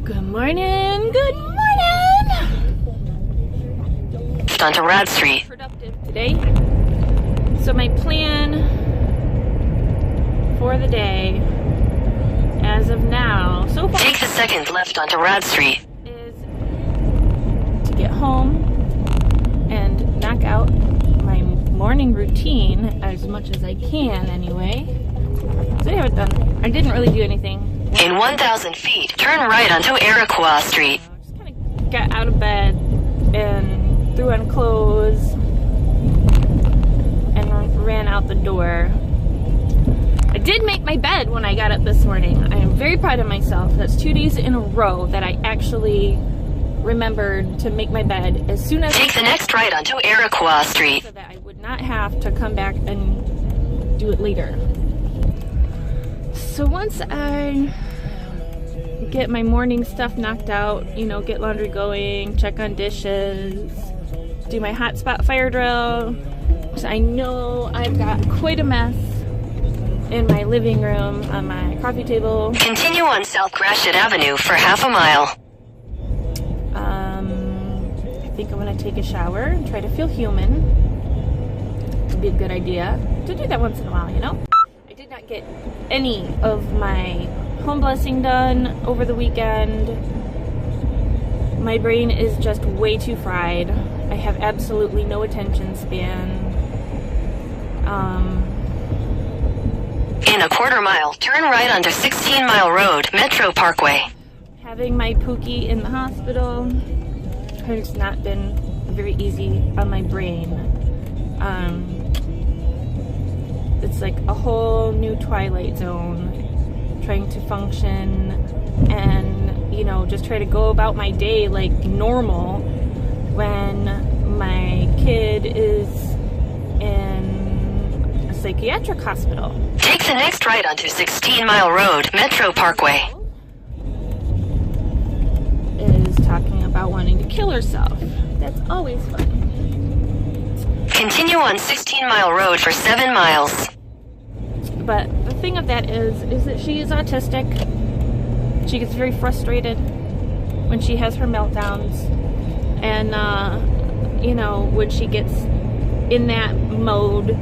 Good morning, good morning! Onto Rad Street. Productive today. So my plan for the day, as of now, so far, Take the second left onto Rad Street. is to get home and knock out my morning routine as much as I can anyway. So I didn't really do anything. In 1,000 feet, turn right onto Iroquois Street. Just kind of got out of bed and threw on clothes and ran out the door. I did make my bed when I got up this morning. I am very proud of myself. That's 2 days in a row that I actually remembered to make my bed as soon as Take the next right onto Iroquois Street. so that I would not have to come back and do it later. So once I get my morning stuff knocked out, you know, get laundry going, check on dishes, do my hotspot fire drill. So I know I've got quite a mess in my living room on my coffee table. Continue on South Gratiot Avenue for half a mile. I think I'm gonna take a shower and try to feel human. It'd be a good idea to do that once in a while, you know? I did not get any of my home blessing done over the weekend. My brain is just way too fried. I have absolutely no attention span. In a quarter mile, turn right onto 16 Mile Road, Metro Parkway. Having my Pookie in the hospital has not been very easy on my brain. It's like a whole new twilight zone, trying to function and, you know, just try to go about my day like normal when my kid is in a psychiatric hospital. Take the next right onto 16 Mile Road, Metro Parkway. Is talking about wanting to kill herself. That's always fun. Continue on 16 Mile Road for 7 miles. But the thing of that is that she is autistic. She gets very frustrated when she has her meltdowns. And, you know, when she gets in that mode,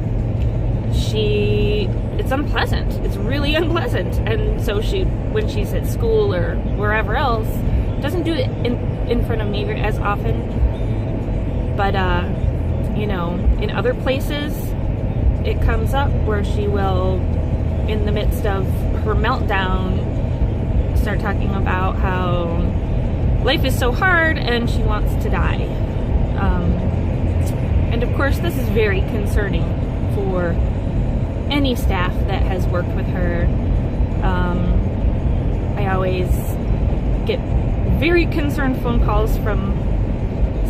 it's unpleasant. It's really unpleasant. And so when she's at school or wherever else, doesn't do it in front of me as often. But, you know, in other places, it comes up where she will, in the midst of her meltdown, start talking about how life is so hard and she wants to die. And of course, this is very concerning for any staff that has worked with her. I always get very concerned phone calls from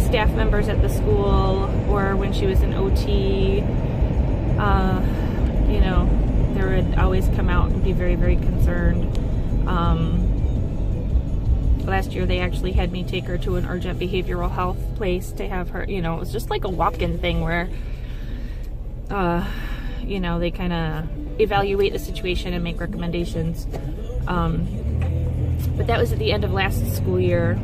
staff members at the school, or when she was in OT, you know, they would always come out and be very, very concerned. Last year they actually had me take her to an urgent behavioral health place to have her, you know, it was just like a walk-in thing where, you know, they kind of evaluate the situation and make recommendations. But that was at the end of last school year,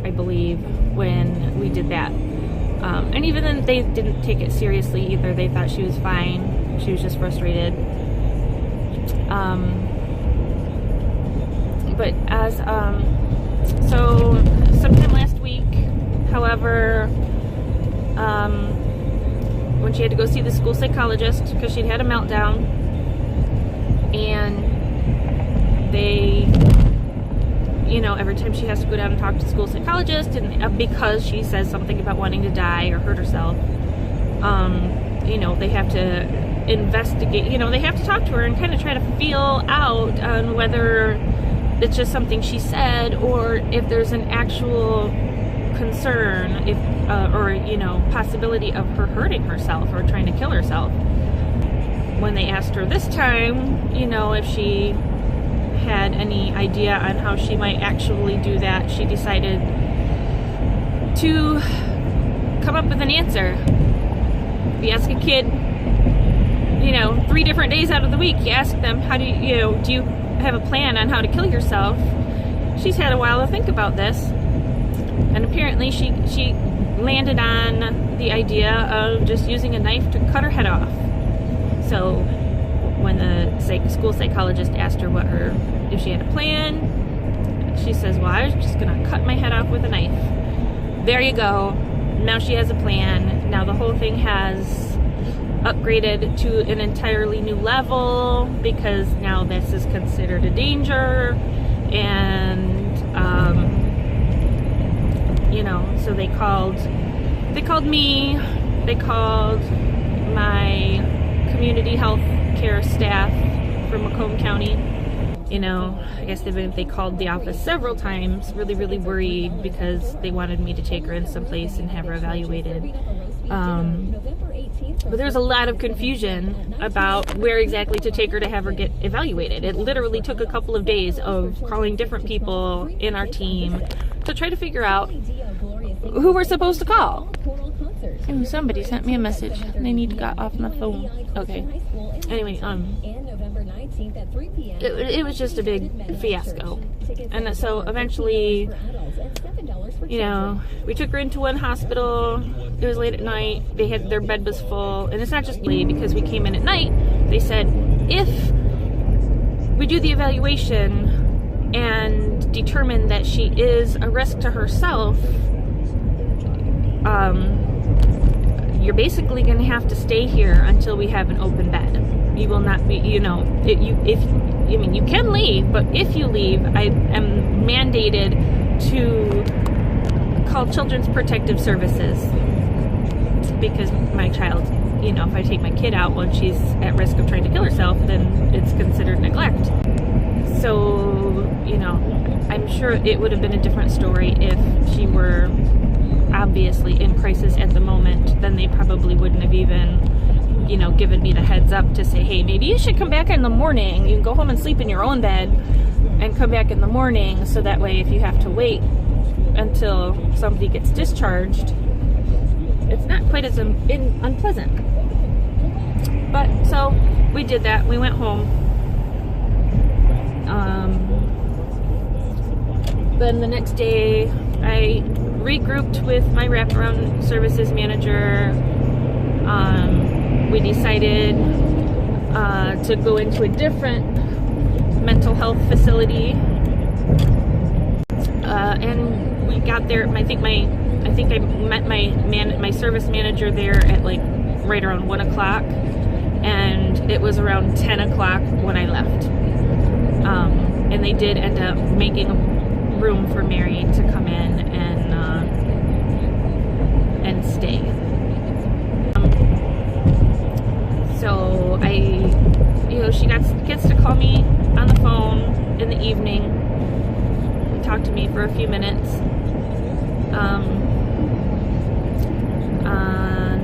I believe, when we did that. And even then, they didn't take it seriously either. They thought she was fine. She was just frustrated. But as, so sometime last week, however, when she had to go see the school psychologist because she'd had a meltdown, and they, you know, every time she has to go down and talk to the school psychologist, and because she says something about wanting to die or hurt herself, you know, they have to investigate, you know, they have to talk to her and kind of try to feel out on whether it's just something she said or if there's an actual concern, if or, you know, possibility of her hurting herself or trying to kill herself. When they asked her this time, you know, if she had any idea on how she might actually do that, she decided to come up with an answer. If you ask a kid, you know, 3 different days out of the week, you ask them, how do you, do you have a plan on how to kill yourself? she's had a while to think about this, and apparently she landed on the idea of just using a knife to cut her head off. So when the school psychologist asked her if she had a plan, she says, well, I was just gonna cut my head off with a knife. There you go. Now she has a plan. Now the whole thing has upgraded to an entirely new level, because now this is considered a danger, and you know, so they called me, they called my community health care staff from Macomb County. You know, I guess they called the office several times, really worried, because they wanted me to take her in someplace and have her evaluated. But there's a lot of confusion about where exactly to take her to have her get evaluated. It literally took a couple of days of calling different people in our team to try to figure out who we're supposed to call. Oh, somebody sent me a message. They need to get off my phone. Okay. Anyway, it was just a big fiasco. And so eventually, you know, we took her into one hospital. It was late at night. Their bed was full. And it's not just late, because we came in at night. They said, if we do the evaluation and determine that she is a risk to herself, you're basically going to have to stay here until we have an open bed. You will not be, you know, you can leave, but if you leave, I am mandated to call Children's Protective Services, because my child, you know, if I take my kid out when she's at risk of trying to kill herself, then it's considered neglect. So, you know, I'm sure it would have been a different story if she were obviously in crisis at the moment. Then they probably wouldn't have even, you know, given me the heads up to say, hey, maybe you should come back in the morning. You can go home and sleep in your own bed and come back in the morning, so that way if you have to wait until somebody gets discharged, it's not quite as unpleasant. But so we did that. We went home. Then the next day I regrouped with my wraparound services manager. We decided to go into a different mental health facility, and we got there. I think I met my service manager there at like right around 1 o'clock, and it was around 10 o'clock when I left. And they did end up making a room for Mary to come in and stay. So she gets to call me on the phone in the evening and talk to me for a few minutes. On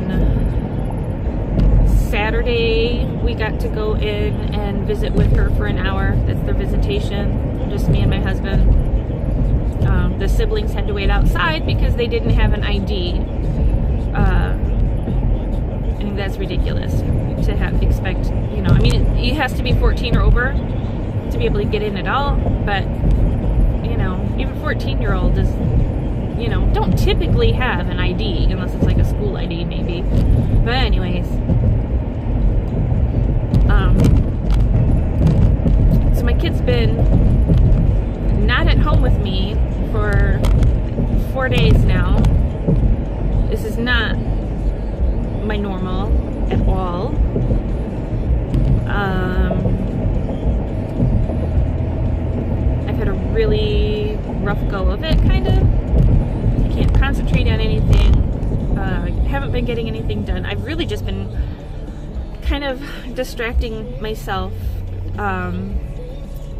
Saturday, we got to go in and visit with her for an hour. That's their visitation, just me and my husband. The siblings had to wait outside because they didn't have an ID. I think that's ridiculous to expect, you know, I mean, it has to be 14 or over to be able to get in at all, but, you know, even 14-year-old is, you know, don't typically have an ID unless it's like a school ID maybe. But anyways, so my kid's been not at home with me for 4 days now. This is not my normal at all. I've had a really rough go of it, kind of. I can't concentrate on anything. Haven't been getting anything done. I've really just been kind of distracting myself,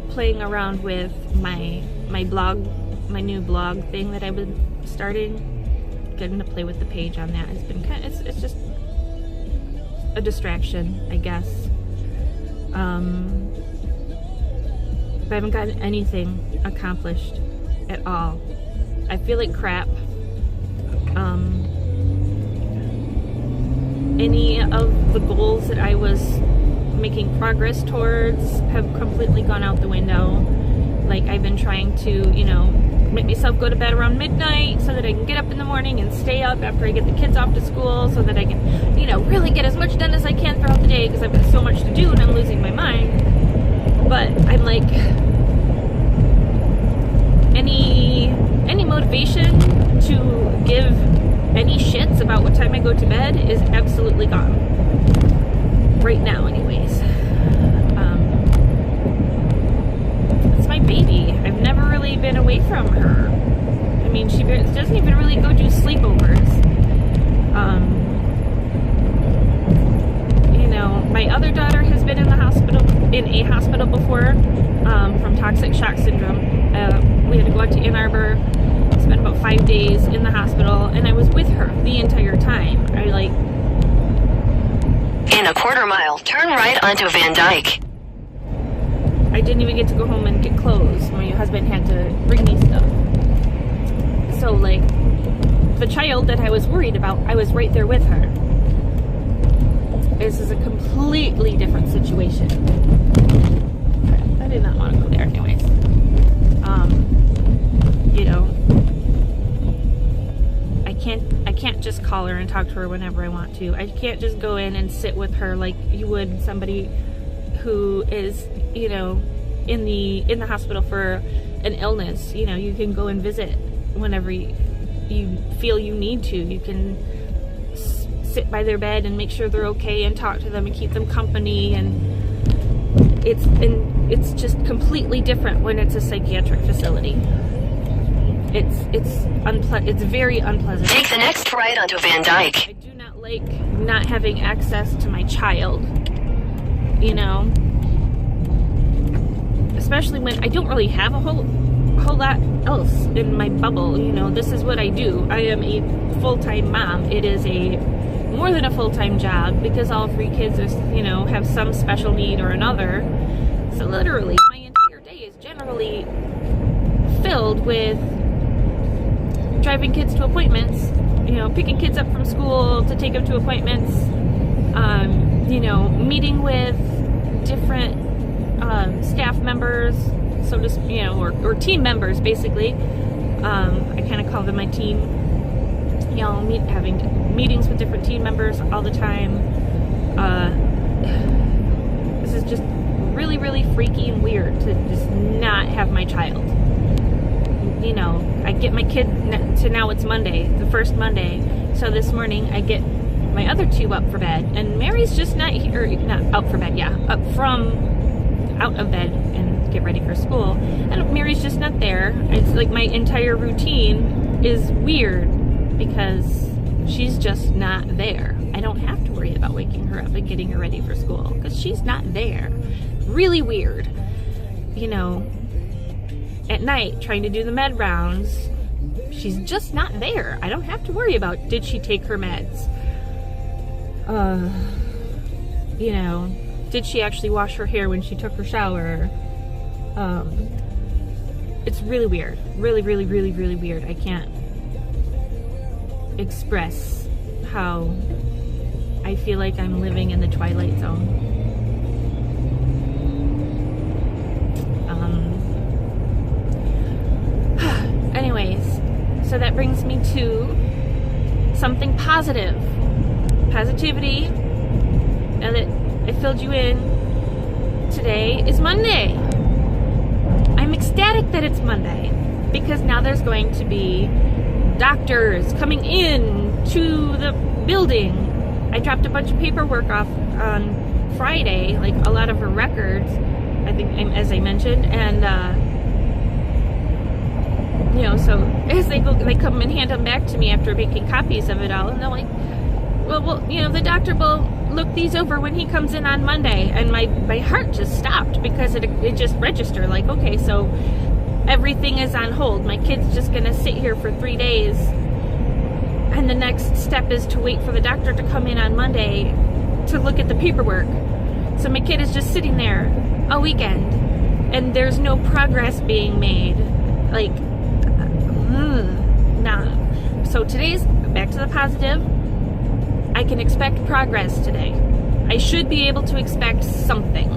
playing around with my blog, my new blog thing that I've been starting. Getting to play with the page on that has been kind of, it's just a distraction, I guess. But I haven't gotten anything accomplished at all. I feel like crap. Any of the goals that I was making progress towards have completely gone out the window. Like, I've been trying to, make myself go to bed around midnight so that I can get up in the morning and stay up after I get the kids off to school so that I can, really get as much done as I can throughout the day because I've got so much to do and I'm losing my mind. But I'm like, any motivation to give any shits about what time I go to bed is absolutely gone. Right now, anyways. It's my baby. I've never really been away from her. I mean, she doesn't even really go do sleepovers. My other daughter has been in a hospital before, from toxic shock syndrome. We had to go out to Ann Arbor, spend about 5 days in the hospital, and I was with her the entire time. In a quarter mile, turn right onto Van Dyke. I didn't even get to go home and get clothes. My husband had to bring me stuff. So, the child that I was worried about, I was right there with her. This is a completely different situation. I did not want to go there anyways. I can't just call her and talk to her whenever I want to. I can't just go in and sit with her like you would somebody who is, in the hospital for an illness. You can go and visit whenever you feel you need to. You can sit by their bed and make sure they're okay and talk to them and keep them company, and it's just completely different when it's a psychiatric facility. It's very unpleasant. Take the next right onto Van Dyke. I do not like not having access to my child, especially when I don't really have a whole lot else in my bubble. This is what I do. I am a full-time mom. It is more than a full-time job because all 3 kids are, have some special need or another. So literally, my entire day is generally filled with driving kids to appointments, picking kids up from school to take them to appointments, meeting with different staff members, so just, or team members, basically. I kind of call them my team. Having meetings with different team members all the time. This is just really, really freaky and weird to just not have my child. I get my kid to now it's Monday, the first Monday. So this morning I get my other 2 up for bed, and Mary's just not here, not up for bed, out of bed and get ready for school. And Mary's just not there. It's like my entire routine is weird because she's just not there. I don't have to worry about waking her up and getting her ready for school because she's not there. Really weird. At night, trying to do the med rounds, she's just not there. I don't have to worry about, did she take her meds? Did she actually wash her hair when she took her shower? It's really weird. Really, really, really, really weird. I can't express how I feel like I'm living in the Twilight Zone. Anyways, so that brings me to something positive. Positivity. Now that I filled you in, today is Monday. I'm ecstatic that it's Monday because now there's going to be doctors coming in to the building. I dropped a bunch of paperwork off on Friday, like a lot of her records, I think, as I mentioned, and so as they come and hand them back to me after making copies of it all, and they're like, well, the doctor will look these over when he comes in on Monday. And my heart just stopped because it just registered, like, okay, so everything is on hold. My kid's just gonna sit here for 3 days, and the next step is to wait for the doctor to come in on Monday to look at the paperwork. So my kid is just sitting there a weekend, and there's no progress being made. Like, nah. So today's back to the positive. I can expect progress today. I should be able to expect something.